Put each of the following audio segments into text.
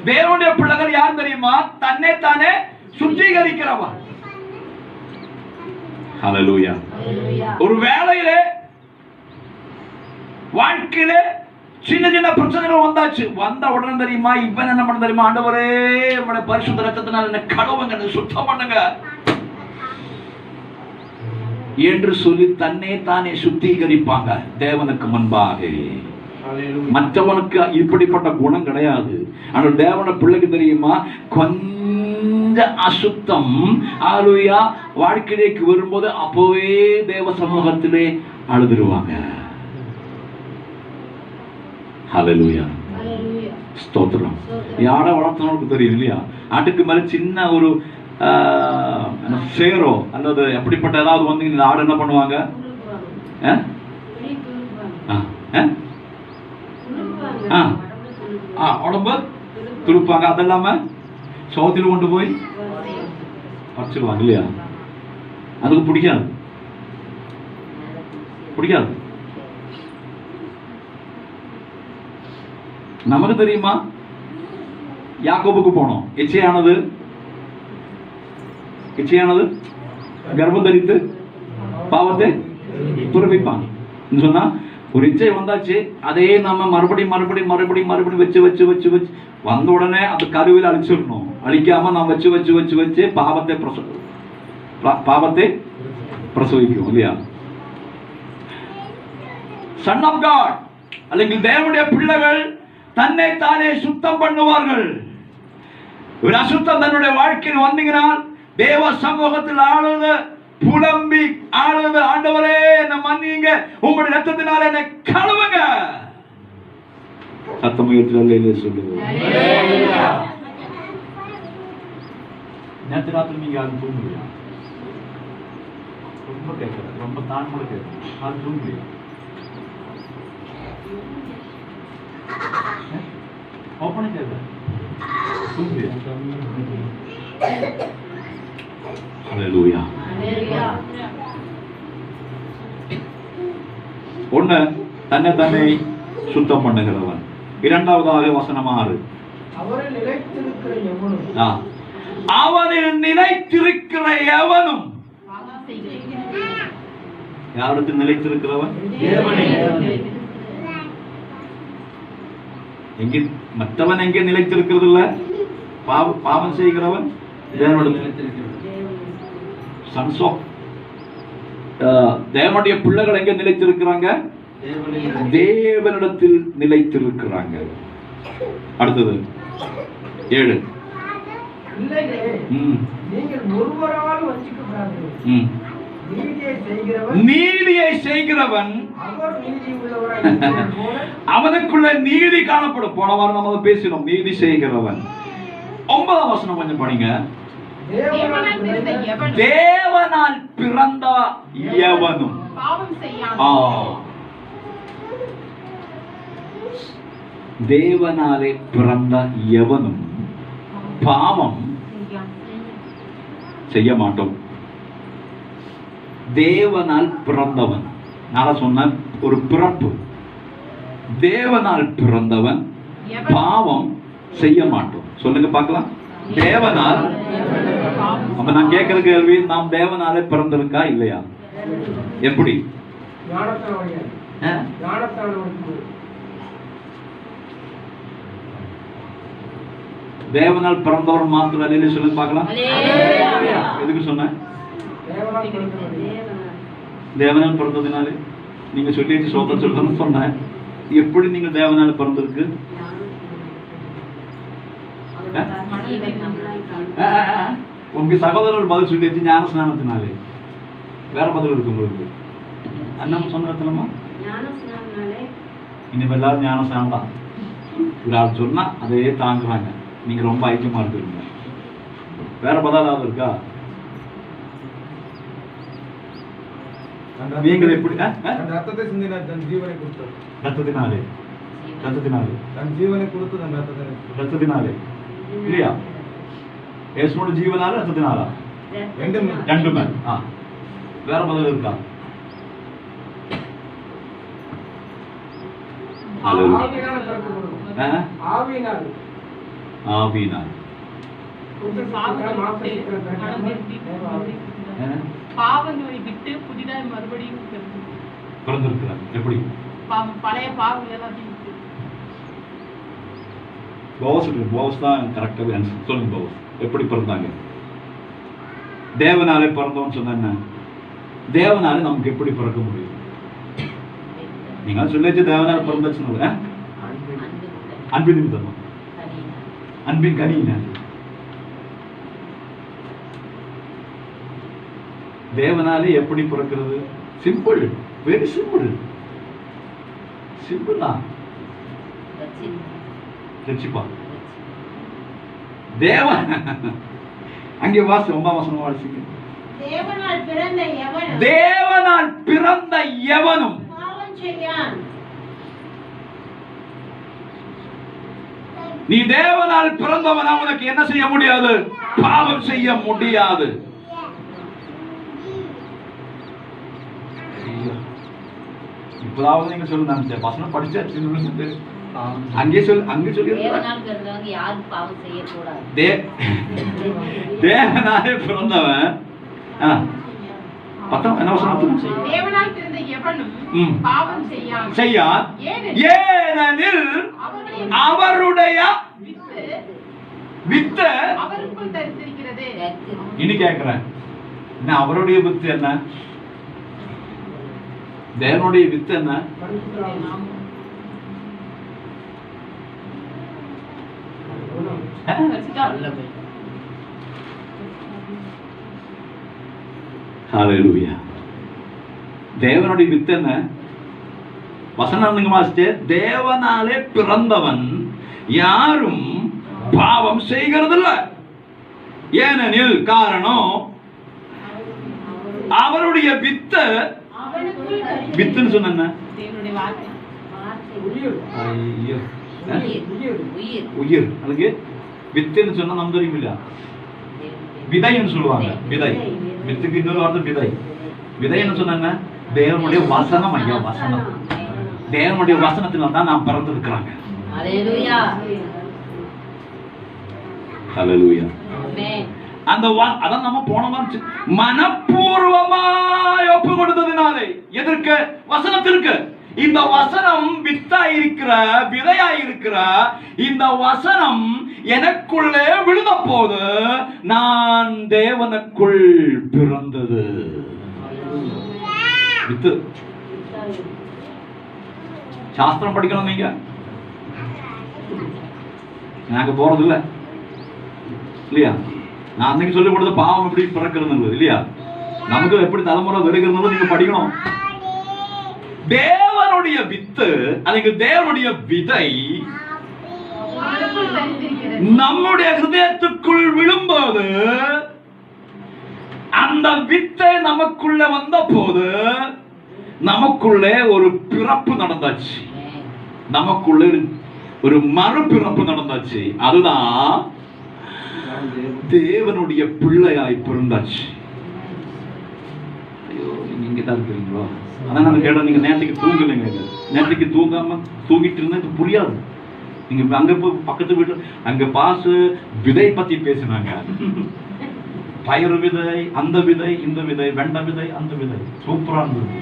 தேவனுடைய பிள்ளைகள் யார் தெரியுமா? தன்னை தானே சுத்திகரிக்கிறவன். ஹல்லேலூயா. ஒரு வேளையிலே வாழ்க்கையிலே சின்ன சின்ன பிரச்சனைகள் வந்தாச்சு. வந்த உடனே தெரியுமா இவன் என்ன பண்ண தெரியுமா? ஆண்டவரே நம்முடைய பரிசுத்த ரத்தத்தினால் என்ன கழுவுங்க, சுத்தம் பண்ணுங்க என்று சொல்லி தன்னை தானே சுத்திகரிப்பாங்க தேவனுக்கு முன்பாக. மற்றவனுக்கு இப்படிப்பட்ட குணம் கிடையாது. ஆனால் தேவன பிள்ளைக்கு தெரியுமா, கொஞ்ச அசுத்தம் ஹல்லேலூயா வாழ்க்கைக்கு வரும்போது அப்போவே தேவ சமூகத்திலே அழுதுருவாங்க. ஹல்லேலூயா, ஸ்தோத்திரம். யாரை வளர்த்தவனுக்கு தெரியும் இல்லையா? ஆட்டுக்கு மேல சின்ன ஒரு சேரோ அல்லது எப்படிப்பட்ட ஏதாவது வந்து இந்த ஆடு என்ன பண்ணுவாங்க? உடம்பு துடுப்பாங்க. அதெல்லாம சோத்தில் கொண்டு போய் வச்சிருவாங்க இல்லையா? அதுக்கு பிடிக்காது, பிடிக்காது. நமக்கு தெரியுமா, யாக்கோபுக்கு போனோம். இச்சையானது கர்ப்பம் தரித்து பாவத்தை துறவிப்பான் சொன்னா, ஒரு இச்சை வந்தாச்சு, அதே நம்ம மறுபடியும் வச்சு வந்த உடனே அந்த கருவில் அழிச்சிடணும். அழிக்காம நாம் வச்சு பாவத்தை பிரசவிக்கும் இல்லையா? சன் ஆஃப் காட் அல்லது தேவனுடைய பிள்ளைகள் தன்னை தானே சுத்தம் பண்ணுவார்கள். ஒரு அசுத்தம் தன்னுடைய வாழ்க்கையில் வந்தீங்கன்னா தேவ சமூகத்தில் ஆளுது, புலம்பி ஆளுது, ஆண்டவரே என்ன மன்னிங்க, உங்களுடைய ரத்தத்தினால என்னை கழுவுங்க. சத்தமுயர்த்தி சொல்லுங்க. நேற்று ராத்திரி நீங்க அது தூங்குறியா? ரொம்ப கேட்கல, ரொம்ப தாழ்மொழ கேட்க, அது தூங்குறியா? ஓப்பனே கேட்க தூங்குறியா? ஹல்லேலூயா. ஒண்ணு, தன்னை தன்னை சுத்தம் பண்ணுகிறவன். இரண்டாவதாக வசனம் 6, அவனில் நிலைத்திருக்கிற எவனும். யாருக்கு நிலைத்திருக்கிறவன்? எங்கே மற்றவன் எங்கே நிலைத்திருக்கிறது இல்ல, பாவம் செய்கிறவன் தேவனுடைய பிள்ளைகள் எங்க நிலைத்திருக்கிறாங்க? தேவனிடத்தில் நிலைத்திருக்கிறாங்க. அடுத்தது 7, நீதியை செய்கிறவன் அவனுக்குள்ள நீதி காணப்படும். போன வாரம் நம்ம பேசினோம், நீதி செய்கிறவன். 9ஆம் வசனம் கொஞ்சம் படிங்க. தேவனால் பிறந்த எவனும் தேவனாலே பிறந்த எவனும் பாவம் செய்ய மாட்டோம். தேவனால் பிறந்தவன், நான் சொன்ன ஒரு பிறப்பு. தேவனால் பிறந்தவன் பாவம் செய்ய மாட்டோம். சொல்லுங்க பார்க்கலாம். தேவனால். அப்ப நான் கேட்கிற கேள்வி, நாம் தேவனாலே பிறந்திருக்கா இல்லையா? எப்படி? தேவனால் பிறந்தவர் மாத்திரம் அல்ல, சொல்லுங்க பார்க்கலாம். எதுக்கு சொன்ன? தேவனால் பிறந்ததுனாலே நீங்க சொல்லி சோதனை சொல்லணும்னு சொன்ன. எப்படி நீங்க தேவனால் பிறந்திருக்கு? உங்க சகோதரர் பதில் சொல்லியாச்சு, ஞான ஸ்நானத்தினாலே. வேற பதில் இருக்கு உங்களுக்கு? அண்ணன் சொன்னமா இனிமே எல்லாரும் ஞான ஸ்நானம் தான். ஒரு ஆள் சொன்னா அதையே தாங்குறாங்க. நீங்க ரொம்ப ஐக்கியமா இருக்கிறீங்க. வேற பதிலாவது இருக்கா? நீங்கள் எப்படி? ரத்தத்தை சிந்தினார், தன் ஜீவனை கொடுத்தார். ரத்தத்தினாலே தன் ஜீவனை கொடுத்து தன் ரத்தத்தினாலே இல்லையா? இயேசுவோட ஜீவனால ரத்தத்தினாலா? ரெண்டுமே. வேற பதில் இருக்கா? ஆவியினால். பாவங்களை விட்டு புதிதாய் மறுபடியும் பிறந்திருக்கிறார். எப்படி? பழைய பாவங்கள் எல்லாத்தையும் போவஸ் தான் கரெக்டாக ஆன்சர். சொல்லுங்க போவஸ், எப்படி பிறந்தாங்க? தேவனாலே பிறந்தோம்னு சொன்ன தேவனாலே நமக்கு எப்படி பிறக்க முடியும்? நீங்க சொல்லிச்சு தேவனால பிறந்தாச்சுன்னு அன்பின் நிமித்தம், அன்பின் கனியின. தேவனாலே எப்படி பிறக்கிறது? Simple, very simple. சிம்பிள் தான். ரட்சிப்பா தேவன் அங்கே வாசி 9 வசனம் வாசிங்க. தேவனால் பிறந்த எவனும் பாவம் செய்யான். நீ தேவனால் பிறந்தவனா, உனக்கு என்ன செய்ய முடியாது? பாவம் செய்ய முடியாது. இப்பதாவது நீங்க சொல்லுங்க, வசனம் படிச்சாச்சு. அங்கே சொல்லி தேவனாலே பிறந்தவன் செய்யான், ஏனெனில் அவருடைய வித்து. இனி கேட்கிறேன், அவருடைய வித்து என்ன? தேவனுடைய வித்து என்ன? ஹல்லேலூயா. தேவனுடைய வித்து என்ன? வசனம் வாசிச்சு, தேவனாலே பிறந்தவன் யாரும் பாவம் செய்கிறதில்ல. ஏனெனில் காரணம் அவருடைய வித்து. வித்துன்னு சொன்ன உயிர். அதுக்கு வித்துன்னு சொன்னா நம்ம தெரியும் இல்லையா? விதைன்னு சொல்லுவாங்க. விதை, வித்துக்கு இன்னொரு வார்த்தை விதை. விதைன்னு சொன்னாங்க தேவனுடைய வசனம். ஐயா வசனம், தேவனுடைய வசனத்தினால தான் நாம் பிறந்திருக்கிறாங்க. ஹல்லேலூயா. அந்த அதான் நம்ம போன வாரம் மனப்பூர்வமாய் ஒப்பு கொடுத்ததினாலே எதற்கு? வசனத்திற்கு. இந்த வசனம் வித்தாயிருக்கிற, விதையாயிருக்கிற இந்த வசனம் எனக்குள்ளே விழுந்த போது நான் தேவனுக்குள் பிறந்தது. வித்து. சாஸ்திரம் படிக்கணும் நீங்க, நாங்க போறது இல்ல இல்லையா? நான் அன்னைக்கு சொல்லி கொடுத்த பாவம் எப்படி பிறக்கிறது இல்லையா? நமக்கு எப்படி தலைமுறை வருகிறது நீங்க படிக்கணும். தேவனுடைய வித்து, அதுக்கு தேவனுடைய விதை நம்முடைய ஹிருதயத்துக்குள் விழும்போது, அந்த வித்தை நமக்குள்ள வந்த போது நமக்குள்ளே ஒரு பிறப்பு நடந்தாச்சு. நமக்குள்ள ஒரு மறுபிறப்பு நடந்தாச்சு. அதுதான் தேவனுடைய பிள்ளையாய் பிறந்தாச்சு. ஐயோ, நீங்க தான் இருக்கிறீங்களோ? அதான் நான் கேட்டேன், நீங்க நேற்றுக்கு தூங்கலைங்க. நேற்றுக்கு தூங்காம தூங்கிட்டு இருந்தா இது புரியாது. நீங்க அங்க போய் பக்கத்து வீட்டு அங்க பாசு விதை பத்தி பேசினாங்க. பயிர் விதை, அந்த விதை, இந்த விதை, வெண்ட விதை, அந்த விதை, சூப்பரா இருந்தது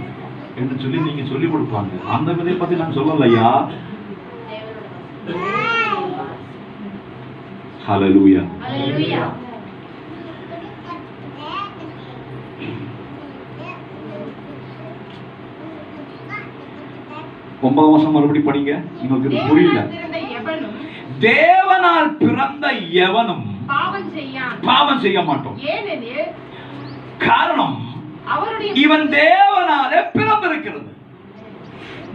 என்று சொல்லி நீங்க சொல்லி கொடுப்பாங்க. அந்த விதை பத்தி நான் சொல்லலையா? ஹல்லேலூயா. ஹல்லேலூயா. 9 வருஷம் மறுபடியும் படிங்க, உங்களுக்கு புரியல. தேவனால் பிறந்த எவனும் பாவம் செய்ய மாட்டோம். காரணம் இவன் தேவனாலே பிறந்திருக்கிறது.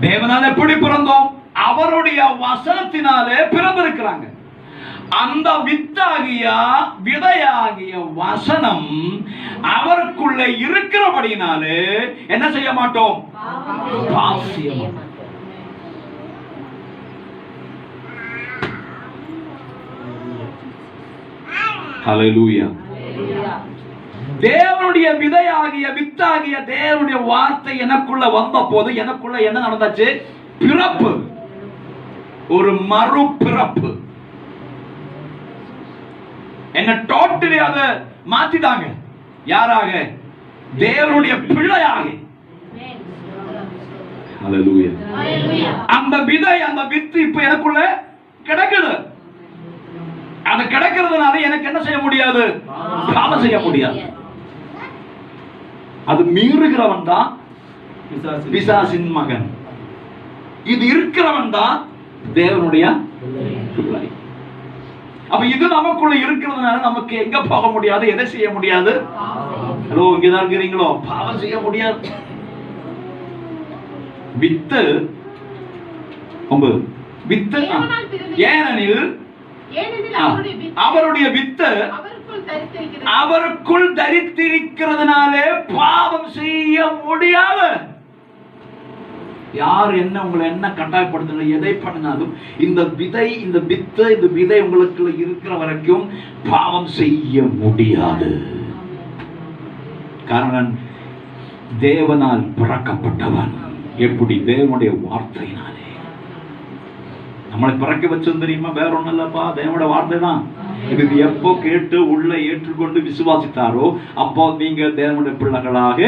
தேவனால் எப்படி பிறந்தோம்? அவருடைய வசனத்தினாலே பிறந்திருக்கிறாங்க. அந்த வித்தாகிய விதையாகிய வசனம் அவருக்குள்ளே இருக்கிறபடினாலே என்ன செய்ய மாட்டோம்? பாவம் செய்ய மாட்டோம். ஹல்லேலூயா. தேவனுடைய விதையாகிய வித்தாகிய தேவனுடைய வார்த்தை எனக்குள்ள வந்த போது எனக்குள்ள என்ன நடந்துச்சு? பிறப்பு, ஒரு மறுபிறப்பு. என்ன டோட்டலி அதை மாத்திட்டாங்க. யாராக? தேவனுடைய பிள்ளையாக. ஹல்லேலூயா. அந்த விதை, அந்த வித்து இப்ப எனக்குள்ள கிடக்குது. அது கிடக்கிறதுனால எனக்கு என்ன செய்ய முடியாது? பாவம் செய்ய முடியாது. அது மீறுகிறவன் தான் பிசாசின் மகன். இது இருக்கிறவன் தான் தேவனுடைய பிள்ளை. அப்ப இது நமக்குள்ள இருக்கிறதுனால நமக்கு எங்க போக முடியாது? எதை செய்ய முடியாது? ஹலோ, இங்கதான் இருக்கிறீங்களோ? பாவம் செய்ய முடியாது. வித்து வித்து ஏனெனில் அவருடைய வித்து அவருக்குள் தரித்திருக்கிறதுனாலே பாவம் செய்ய முடியாது. யார் என்ன உங்களை என்ன கட்டாயப்படுத்தல, எதை பண்ணினாலும் இந்த விதை, இந்த வித்து, இந்த விதை உங்களுக்கு இருக்கிற வரைக்கும் பாவம் செய்ய முடியாது. காரணம், தேவனால் பிறக்கப்பட்டவன். எப்படி? தேவனுடைய வார்த்தையினாலே. நம்மளை பிறக்க வச்சது தெரியுமா? வேற ஒண்ணும் இல்லப்பா, தேவனுடைய வார்த்தை தான். இது எப்போ கேட்டு உள்ள ஏற்றுக்கொண்டு விசுவாசித்தாரோ அப்போ நீங்க தேவனுடைய பிள்ளைகளாக